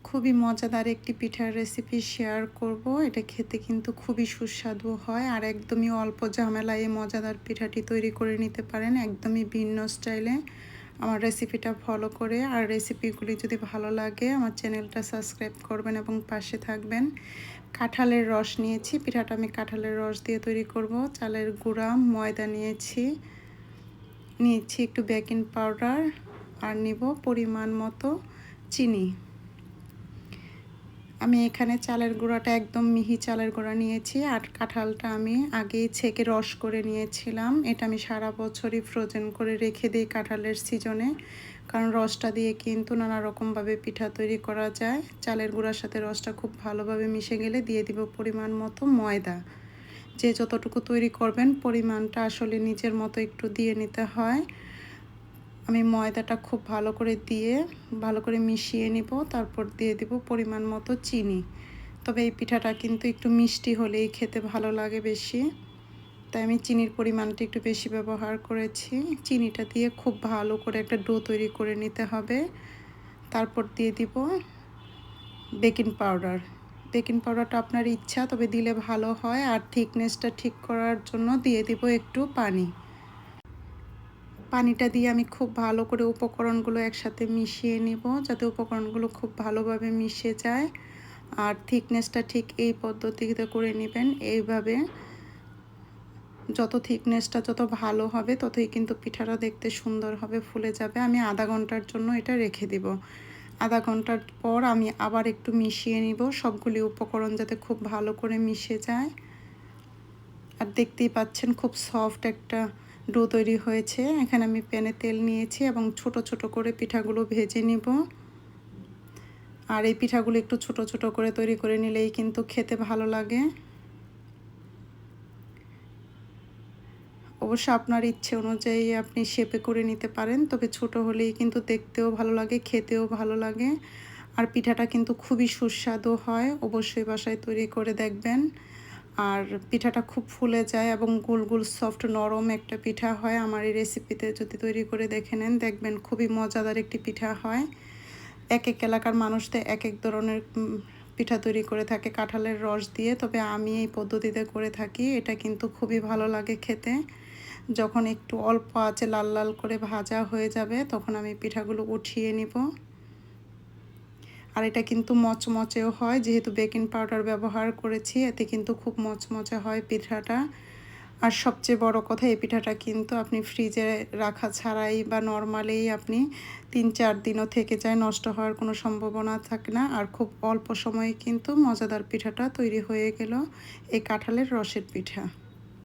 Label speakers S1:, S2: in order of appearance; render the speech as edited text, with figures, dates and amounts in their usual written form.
S1: খুবই মজাদার একটি পিঠার রেসিপি শেয়ার করব। এটা খেতে কিন্তু খুবই সুস্বাদু হয় আর একদমই অল্প ঝামেলায় এই মজাদার পিঠাটি তৈরি করে নিতে পারেন একদমই ভিন্ন স্টাইলে। আমার রেসিপিটা ফলো করে আর রেসিপিগুলি যদি ভালো লাগে আমার চ্যানেলটা সাবস্ক্রাইব করবেন এবং পাশে থাকবেন। কাঁঠালের রস নিয়েছি, পিঠাটা আমি কাঁঠালের রস দিয়ে তৈরি করব। চালের গুঁড়া, ময়দা নিয়েছি একটু বেকিং পাউডার আর নিব পরিমাণ মতো চিনি। আমি এখানে চালের গুঁড়াটা একদম মিহি চালের গুঁড়া নিয়েছি আর কাঁঠালটা আমি আগেই ছেঁকে রস করে নিয়েছিলাম। এটা আমি সারা বছরই ফ্রোজেন করে রেখে দিই কাঁঠালের সিজনে, কারণ রসটা দিয়ে কিন্তু নানা রকমভাবে পিঠা তৈরি করা যায়। চালের গুঁড়ার সাথে রসটা খুব ভালোভাবে মিশে গেলে দিয়ে দিব পরিমাণ মতো ময়দা। যে যতটুকু তৈরি করবেন পরিমাণটা আসলে নিজের মতো একটু দিয়ে নিতে হয়। আমি ময়দাটা খুব ভালো করে দিয়ে ভালো করে মিশিয়ে নিব, তারপর দিয়ে দিব পরিমাণ মতো চিনি। তবে এই পিঠাটা কিন্তু একটু মিষ্টি হলেই খেতে ভালো লাগে বেশি, তাই আমি চিনির পরিমাণটা একটু বেশি ব্যবহার করেছি। চিনিটা দিয়ে খুব ভালো করে একটা ডো তৈরি করে নিতে হবে। তারপর দিয়ে দিব বেকিং পাউডার। বেকিং পাউডারটা আপনার ইচ্ছা, তবে দিলে ভালো হয়। আর থিকনেসটা ঠিক করার জন্য দিয়ে দিব একটু পানি। পানিটা দিয়ে আমি খুব ভালো করে উপকরণগুলো একসাথে মিশিয়ে নিব, যাতে উপকরণগুলো খুব ভালোভাবে মিশে যায়। আর থিকনেসটা ঠিক এই পদ্ধতিতে করে নেবেন। এইভাবে যত থিকনেসটা যত ভালো হবে ততই কিন্তু পিঠাটা দেখতে সুন্দর হবে, ফুলে যাবে। আমি আধা ঘন্টার জন্য এটা রেখে দিব। আধা ঘন্টার পর আমি আবার একটু মিশিয়ে নিব, সবগুলি উপকরণ যাতে খুব ভালো করে মিশে যায়। আর দেখতেই পাচ্ছেন খুব সফট একটা ডো তৈরি হয়েছে। এখানে আমি প্যানে তেল নিয়েছি এবং ছোট ছোট করে পিঠাগুলো ভেজে নিব। আর এই পিঠাগুলো একটু ছোট ছোট করে তৈরি করে নিলেই কিন্তু খেতে ভালো লাগে। অবশ্য আপনার ইচ্ছে অনুযায়ী আপনি শেপে করে নিতে পারেন, তবে ছোট হলেই কিন্তু দেখতেও ভালো লাগে, খেতেও ভালো লাগে। আর পিঠাটা কিন্তু খুবই সুস্বাদু হয়, অবশ্যই বাসায় তৈরি করে দেখবেন। আর পিঠাটা খুব ফুলে যায় এবং গোল গোল সফট নরম একটা পিঠা হয়। আমার এই রেসিপিতে যদি তৈরি করে দেখে নেন দেখবেন খুবই মজাদার একটি পিঠা হয়। এক এক এলাকার মানুষদের এক এক ধরনের পিঠা তৈরি করে থাকে কাঁঠালের রস দিয়ে, তবে আমি এই পদ্ধতিতে করে থাকি। এটা কিন্তু খুবই ভালো লাগে খেতে। যখন একটু অল্প আঁচে লাল লাল করে ভাজা হয়ে যাবে তখন আমি পিঠাগুলো উঠিয়ে নিব। আর এটা কিন্তু মচমচেও হয়, যেহেতু বেকিং পাউডার ব্যবহার করেছি এতে কিন্তু খুব মচমচে হয় পিঠাটা। আর সবচেয়ে বড় কথা, এই পিঠাটা কিন্তু আপনি ফ্রিজে রাখা ছাড়াই বা নর্মালি আপনি 3-4 দিনও থেকে যায়, নষ্ট হওয়ার কোনো সম্ভাবনা থাকে না। আর খুব অল্প সময়ে কিন্তু মজাদার পিঠাটা তৈরি হয়ে গেল, এই কাঁঠালের রসের পিঠা।